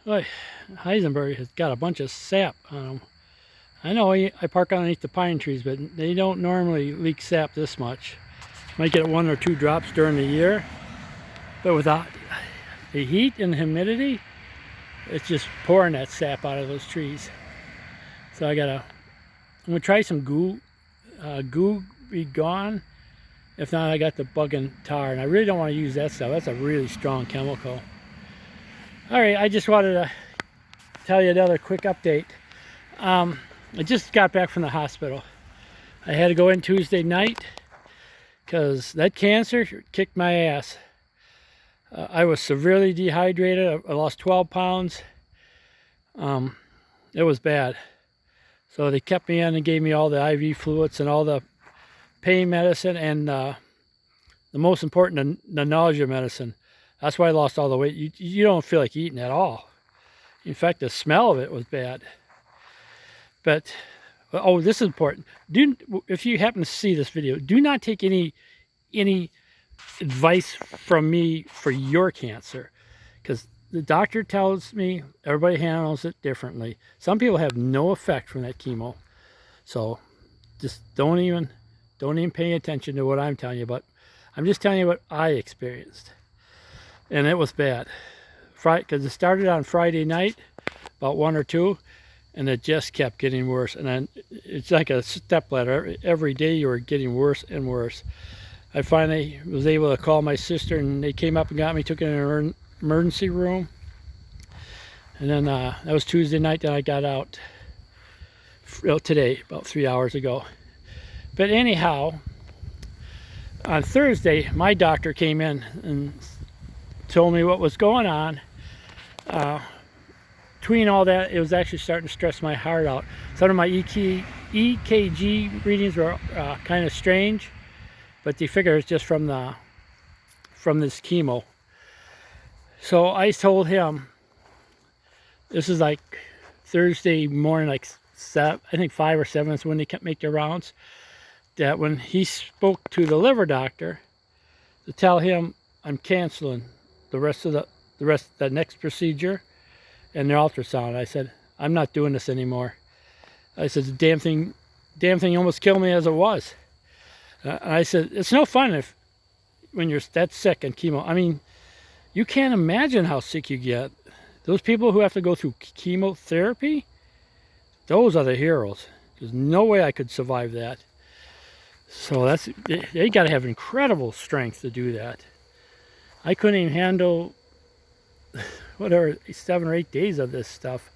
Boy, Heisenberg has got a bunch of sap on him. I know I park underneath the pine trees, but they don't normally leak sap this much. Might get 1 or 2 drops during the year, but without the heat and the humidity, it's just pouring that sap out of those trees. So I'm gonna try some goo. Goo be gone. If not, I got the bug and tar, and I really don't want to use that stuff. That's a really strong chemical. All right, I just wanted to tell you another quick update. I just got back from the hospital. I had to go in Tuesday night because that cancer kicked my ass. I was severely dehydrated. I lost 12 pounds. It was bad. So they kept me in and gave me all the IV fluids and all the pain medicine and the most important, the nausea medicine. That's why I lost all the weight. You don't feel like eating at all. In fact, the smell of it was bad. But, oh, this is important. If you happen to see this video, do not take any advice from me for your cancer. Because the doctor tells me everybody handles it differently. Some people have no effect from that chemo. So just don't even pay attention to what I'm telling you. But I'm just telling you what I experienced. And it was bad. Because it started on Friday night, about 1 or 2, and it just kept getting worse. And then it's like a step ladder. Every day you were getting worse and worse. I finally was able to call my sister, and they came up and got me, took me in an emergency room. And then that was Tuesday night that I got out. Today, about 3 hours ago. But anyhow, on Thursday, my doctor came in and told me what was going on. Between all that, it was actually starting to stress my heart out. Some of my EKG readings were kind of strange, but they figure it's just from this chemo. So I told him, this is like Thursday morning, like 7, I think 5 or 7 is when they make their rounds, that when he spoke to the liver doctor to tell him I'm canceling the rest of the next procedure and their ultrasound. I said, I'm not doing this anymore. I said, the damn thing almost killed me as it was. And I said, it's no fun when you're that sick and chemo. I mean, you can't imagine how sick you get. Those people who have to go through chemotherapy, those are the heroes. There's no way I could survive that. So they got to have incredible strength to do that. I couldn't even handle whatever 7 or 8 days of this stuff.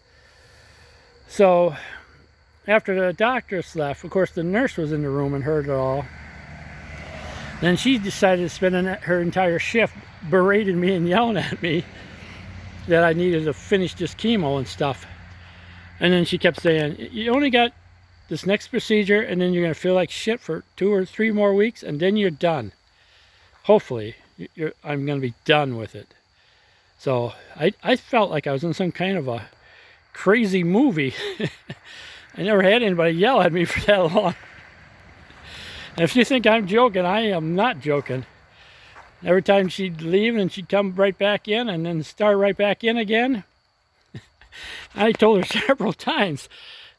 So after the doctors left, of course the nurse was in the room and heard it all. Then she decided to spend her entire shift berating me and yelling at me that I needed to finish this chemo and stuff. And then she kept saying, you only got this next procedure, and then you're going to feel like shit for 2 or 3 more weeks, and then you're done. Hopefully, I'm going to be done with it. So I felt like I was in some kind of a crazy movie. I never had anybody yell at me for that long. And if you think I'm joking, I am not joking. Every time she'd leave and she'd come right back in and then start right back in again. I told her several times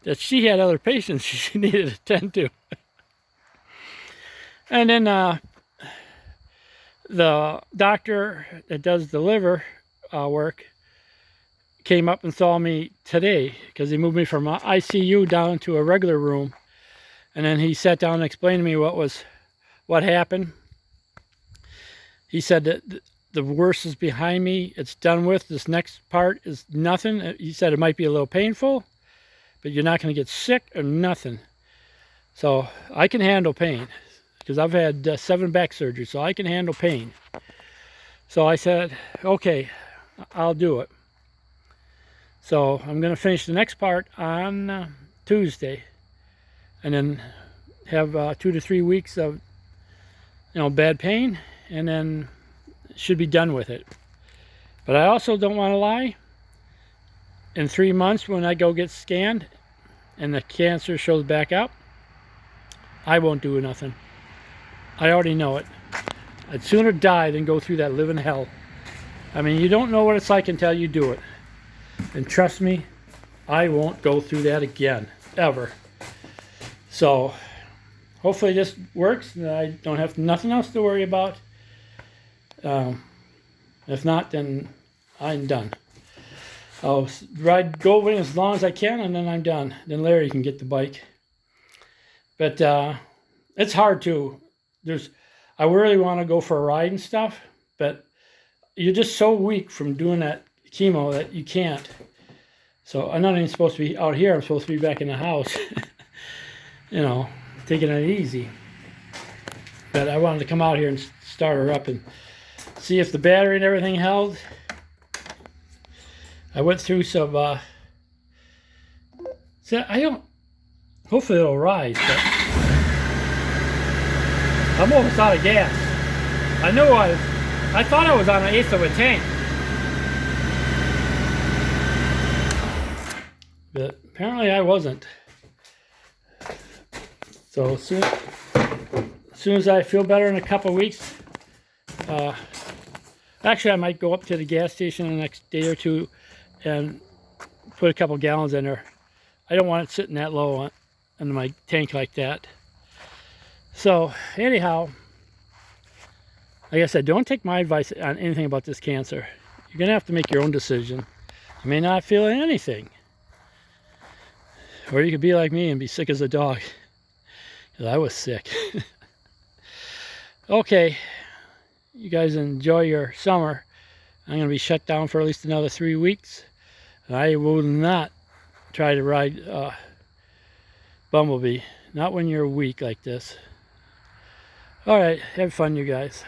that she had other patients she needed to attend to. And then the doctor that does the liver work came up and saw me today because he moved me from ICU down to a regular room. And then he sat down and explained to me what happened. He said that the worst is behind me. It's done with. This next part is nothing. He said it might be a little painful, but you're not going to get sick or nothing. So I can handle pain because I've had 7 back surgeries, so I can handle pain. So I said, okay, I'll do it. So I'm going to finish the next part on Tuesday, and then have 2 to 3 weeks of bad pain, and then should be done with it. But I also don't want to lie. In 3 months, when I go get scanned and the cancer shows back up, I won't do nothing. I already know it. I'd sooner die than go through that living hell. I mean, you don't know what it's like until you do it. And trust me, I won't go through that again, ever. So hopefully this works and I don't have nothing else to worry about. If not, then I'm done. I'll ride Goldwing as long as I can, and then I'm done. Then Larry can get the bike. But it's hard too. I really want to go for a ride and stuff, but you're just so weak from doing that chemo that you can't. So I'm not even supposed to be out here. I'm supposed to be back in the house, you know, taking it easy. But I wanted to come out here and start her up and see if the battery and everything held. I went through some, hopefully it'll rise, but I'm almost out of gas. I thought I was on 1/8 of a tank. But apparently I wasn't. So as soon as I feel better in a couple of weeks, actually I might go up to the gas station in the next day or two and put a couple gallons in there. I don't want it sitting that low in my tank like that. So anyhow, like I said, don't take my advice on anything about this cancer. You're gonna have to make your own decision. You may not feel anything, or you could be like me and be sick as a dog, because I was sick. Okay, you guys enjoy your summer. I'm gonna be shut down for at least another 3 weeks. I will not try to ride Bumblebee, not when you're weak like this. All right, have fun, you guys.